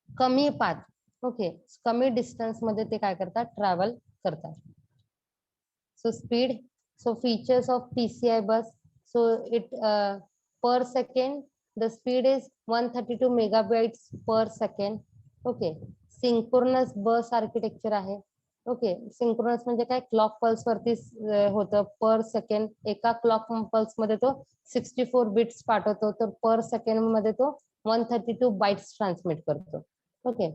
कमी पाथ, ओके, कमी डिस्टन्स मध्ये ते काय करतात, ट्रॅव्हल करतात. So speed, so features of PCI bus. So it per second the speed is 132 megabytes per second. Okay, synchronous bus architecture आहे. ओके, सिंक्रोनस म्हणजे काय, क्लॉक पल्स वरती होतं पर सेकंड. एका क्लॉक पल्स मध्ये तो 64 बिट्स पाठवतो, तर पर सेकंड मध्ये तो 132 बाइट्स ट्रान्समिट करतो. ओके,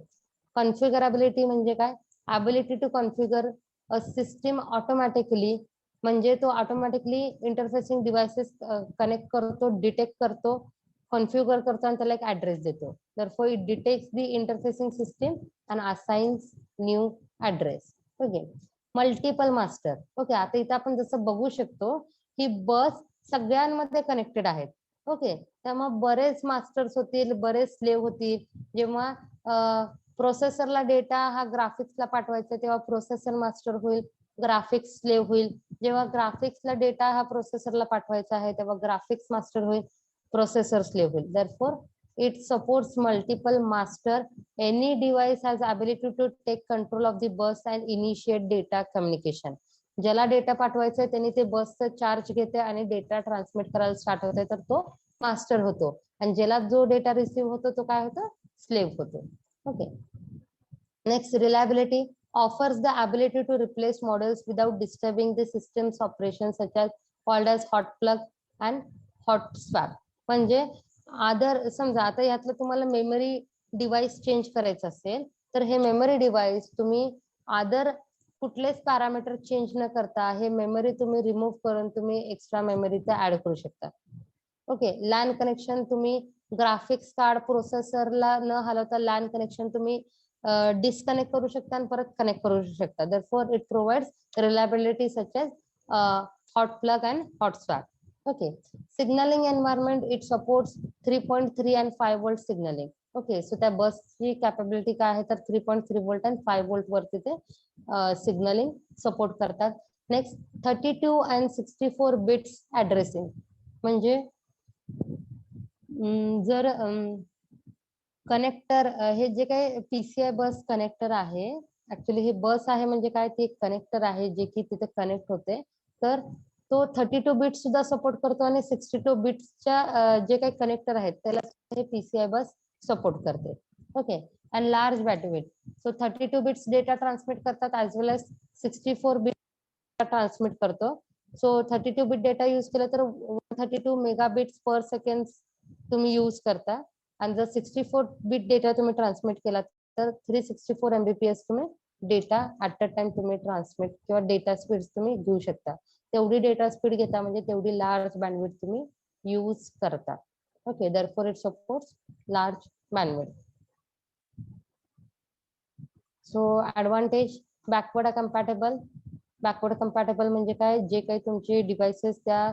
कॉन्फिगरेबिलिटी म्हणजे काय, ability to configure a system automatically, म्हणजे तो ऑटोमॅटिकली इंटरफेसिंग डिव्हाइसेस कनेक्ट करतो, डिटेक्ट करतो, कॉन्फिगर करतो आणि त्याला एक ऍड्रेस देतो. therefore it detects the interfacing system and assigns new address. Okay, multiple master. Okay, आता इथे आपण जसं बघू शकतो की बस सगळ्यांमध्ये कनेक्टेड आहेत. ओके, त्यामुळे बरेच मास्टर्स होतील, बरेच स्लेव्ह होतील. जेव्हा प्रोसेसरला डेटा हा ग्राफिक्सला पाठवायचा तेव्हा प्रोसेसर मास्टर होईल, ग्राफिक्स स्लेव्ह होईल. जेव्हा ग्राफिक्सला डेटा हा प्रोसेसरला पाठवायचा आहे तेव्हा ग्राफिक्स मास्टर होईल, प्रोसेसर स्लेव्ह होईल. therefore it supports multiple master. Any device has ability to take control of the bus and initiate data communication. ज्याला डेटा पाठवायचा त्यांनी ते बसचं चार्ज घेते आणि डेटा ट्रान्समिट करायला स्टार्ट होते, तर तो मास्टर होतो. आणि ज्याला जो डेटा रिसीव्ह होतो तो काय होतो, स्लेव्ह होतो. Okay, next, reliability offers the ability to replace models without disturbing the system's operations, such as called as hot plug and hot swap. म्हणजे आदर समजा आता यातलं तुम्हाला मेमरी डिव्हाइस चेंज करायचं असेल तर हे मेमरी डिव्हाइस तुम्ही आदर कुठलेच पॅरामीटर चेंज न करता हे मेमरी तुम्ही रिमूव्ह करून तुम्ही एक्स्ट्रा मेमरीचा ऍड करू शकता. ओके, लॅन कनेक्शन तुम्ही ग्राफिक्स कार्ड प्रोसेसरला न हलवता लॅन कनेक्शन तुम्ही डिस्कनेक्ट करू शकता आणि परत कनेक्ट करू शकता. therefore it provides reliability such as hot plug and hot swap. Okay, signaling environment, it supports 3.3 and 5 volt signaling. Okay, so त्या बसची कॅपेबिलिटी काय आहे तर 3.3 वोल्ट आणि 5 वोल्ट वरती ते सिग्नलिंग सपोर्ट करतात. Next, 32 and 64 bits addressing. म्हणजे जर कनेक्टर हे जे काही पीसीआय बस कनेक्टर आहे, ऍक्च्युली हे बस आहे म्हणजे काय, ती एक कनेक्टर आहे जे की तिथे कनेक्ट होते. तर तो 32 बिट सुद्धा सपोर्ट करतो आणि 62 बिट्सच्या जे काही कनेक्टर आहेत त्याला हे पीसीआय बस सपोर्ट करते. Okay, and large battery, so 32 bits data transmit करतात ऍज वेल एज 64 बिट ट्रान्समिट करतो. सो 32 बिट डेटा यूज केला तर 132 मेगाबिट्स पर सेकंड तुम्ही यूज करता, आणि जर 64 बिट डेटा तुम्ही ट्रान्समिट केला तर 364 MBPS तुम्ही डेटा ऍट अ टाइम तुम्ही ट्रान्समिट किंवा डेटा स्पीड तुम्ही घेऊ शकता. तेवढी डेटा स्पीड घेता म्हणजे तेवढी लार्ज बँडविड्थ तुम्ही यूज करता. Okay, therefore it supports large bandwidth. So advantage, backward compatible. Backward compatible म्हणजे काय, जे काही तुमचे डिव्हाइसेस त्या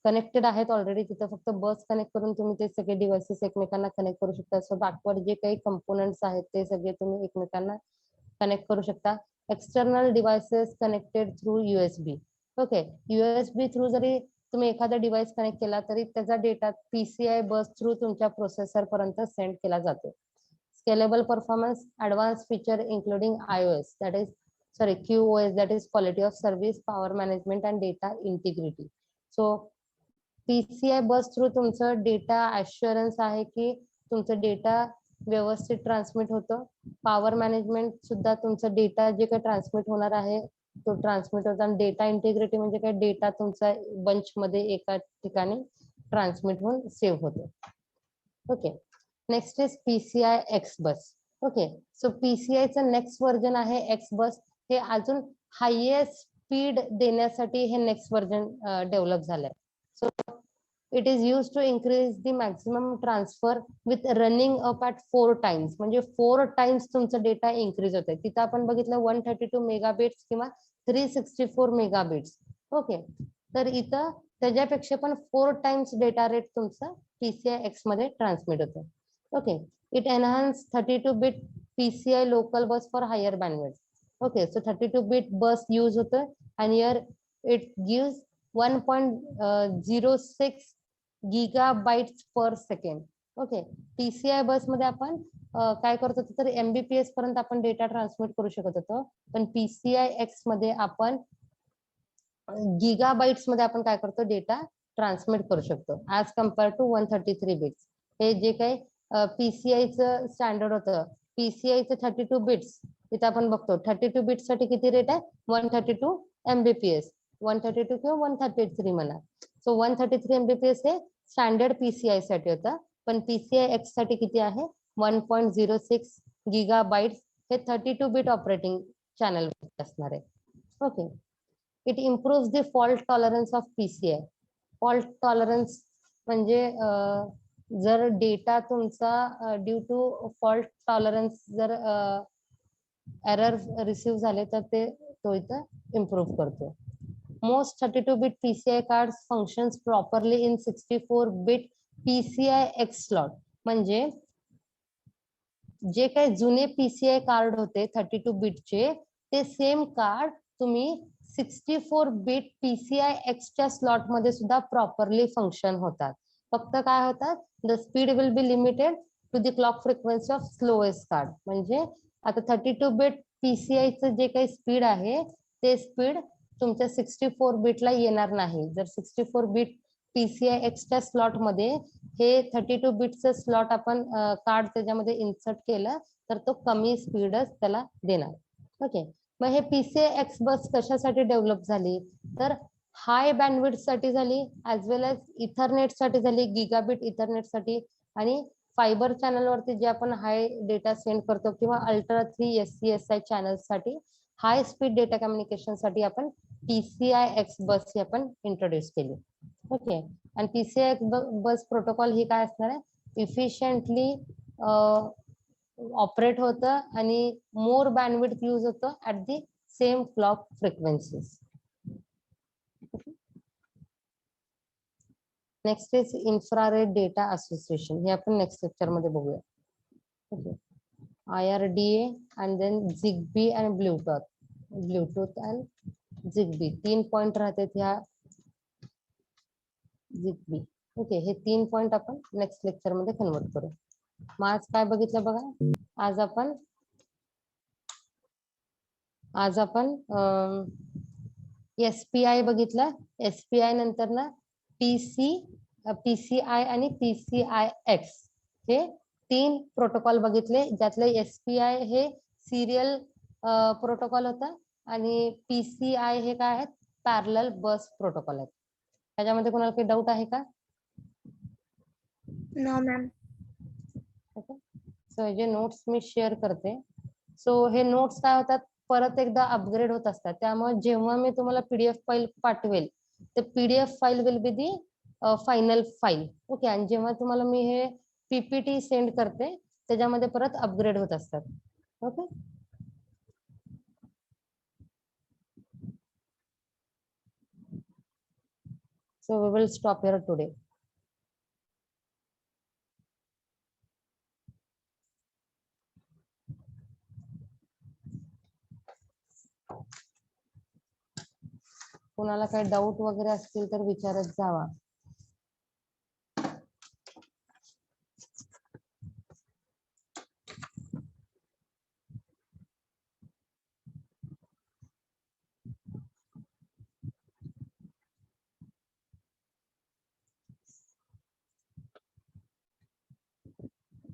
कनेक्टेड आहेत ऑलरेडी तिथं फक्त बस कनेक्ट करून तुम्ही ते सगळे डिव्हाइसेस एकमेकांना कनेक्ट करू शकता. सो बॅकवर्ड जे काही कंपोनेंट्स आहेत ते सगळे तुम्ही एकमेकांना कनेक्ट करू शकता. External devices connected through USB. Okay, USB through जरी तुम्ही एखादा डिव्हाइस कनेक्ट केला तरी त्याचा डेटा पीसीआय बस थ्रू तुमच्या प्रोसेसर पर्यंत सेंड केला जातो. Scalable performance, advanced feature including iOS, that is QoS, that is quality of service, power management and data integrity. So PCI bus through तुमचं data assurance आहे की तुमचं data व्यवस्थित transmit होतं. पॉवर मॅनेजमेंट सुद्धा तुमचं डेटा जे काही ट्रान्समिट होणार आहे तो ट्रान्समिट होतो. आणि डेटा इंटिग्रिटी म्हणजे काय, डेटा तुमचा बंच मध्ये एका ठिकाणी ट्रान्समिट होऊन सेव्ह होतो. Okay, next is PCI X bus. Okay, so पीसीआयचं नेक्स्ट व्हर्जन आहे एक्स बस. हे अजून हायेस्ट स्पीड देण्यासाठी हे नेक्स्ट व्हर्जन डेव्हलप झालंय. So it is use to increase the maximum transfer with running up at 4 times. म्हणजे 4 times तुमचं data increase होतंय. तिथं आपण बघितलं 132 मेगाबिट्स किंवा 364 मेगाबिट्स. ओके, तर इथं त्याच्यापेक्षा पण 4 टाइम्स डेटा रेट तुमचा पीसीआय एक्स मध्ये ट्रान्समिट होतो. Okay, it enhance 32 bit PCI local bus for higher bandwidth. Okay, so 32 bit bus use होतं आणि here it gives 1.06 gigabytes per second. ओके, पीसीआय बस मध्ये आपण काय करत होतो तर MBPS पर्यंत आपण डेटा ट्रान्समिट करू शकत होतो, पण पीसीआय एक्स मध्ये आपण गिगाबाइट्स मध्ये आपण काय करतो, डेटा ट्रान्समिट करू शकतो ऍज कम्पेअर टू 133 बिट्स. हे जे काही पीसीआयचं स्टँडर्ड होतं, पीसीआयचं 32 बिट्स इथे आपण बघतो 32 बिट साठी किती रेट आहे 132 MBPS 132 किंवा 133 म्हणा. सो 133 MBPS हे स्टँडर्ड PCI साठी होतं, पण PCI X साठी किती आहे 1.06 gigabytes हे 32 बिट ऑपरेटिंग चॅनल असणार आहे. Okay, it improves the fault tolerance of PCI. Fault tolerance म्हणजे जर डेटा तुमचा ड्यू टू फॉल्ट टॉलरन्स जर एरर रिसीव्ह झाले तर ते तो इथं इम्प्रूव्ह करतो. Most 32 bit PCI cards functions properly in 64 bit PCI X slot. म्हणजे जे काही जुने PCI कार्ड होते 32 बिटचे ते सेम कार्ड तुम्ही 64 बिट PCI X च्या स्लॉट मध्ये सुद्धा प्रॉपरली फंक्शन होतात. फक्त काय होतात the speed will be limited to the clock frequency of slowest card. म्हणजे आता 32 बिट PCI चं जे काही स्पीड आहे ते स्पीड तुमच्या 64 बिटला येणार नाही. जर 64 बिट PCI X च्या स्लॉट मध्ये हे 32 बिटचं स्लॉट आपण कार्ड त्याच्यामध्ये इन्सर्ट केलं तर तो कमी स्पीडच त्याला देणार. ओके, मग हे PCI X बस कशासाठी डेव्हलप झाली तर हाय बँडविड्थ साठी झाली, ऍज वेल एज इथरनेट साठी झाली, गिगाबिट इथरनेट साठी, आणि फायबर चॅनल वरती जे आपण हाय डेटा सेंड करतो किंवा अल्ट्रा 3 SCSI चॅनल साठी हाय स्पीड डेटा कम्युनिकेशन साठी आपण PCI X बस ही आपण इंट्रोड्यूस केली. ओके, आणि PCI X बस प्रोटोकॉल ही काय असणार आहे इफिशियंटली ऑपरेट होतं आणि मोर बँडविड्थ यूज होतं at the same clock frequencies. Next is infrared data association. हे आपण नेक्स्ट लेक्चर मध्ये बघूया. Okay, IRDA and then ZigBee and Bluetooth and ZigBee 3 point राहतात ह्या ZigBee. ओके, हे 3 पॉइंट आपण नेक्स्ट लेक्चर मध्ये कन्वर्ट करू. मग आज काय बघितलं बघा, आज आपण SPI बघितलं. SPI नंतर ना PCI आणि PCI-X हे 3 प्रोटोकॉल बघितले, ज्यातले SPI हे सिरियल प्रोटोकॉल होता आणि PCI हे काय आहेत पॅरलल बस प्रोटोकॉल आहेत. त्याच्यामध्ये कोणाला काही डाऊट आहे का? No ma'am. ओके, सो हे जे नोट्स मी शेअर करते, सो हे नोट्स काय होतात परत एकदा अपग्रेड होत असतात. त्यामुळे जेव्हा मी तुम्हाला PDF फाईल पाठवेल ते PDF file will be the final file. Okay, आणि जेव्हा तुम्हाला मी हे PPT सेंड करते त्याच्यामध्ये परत अपग्रेड होत असतात. Okay, so we will stop here today. कोणाला काही डाऊट वगैरे असतील तर विचारत जावा.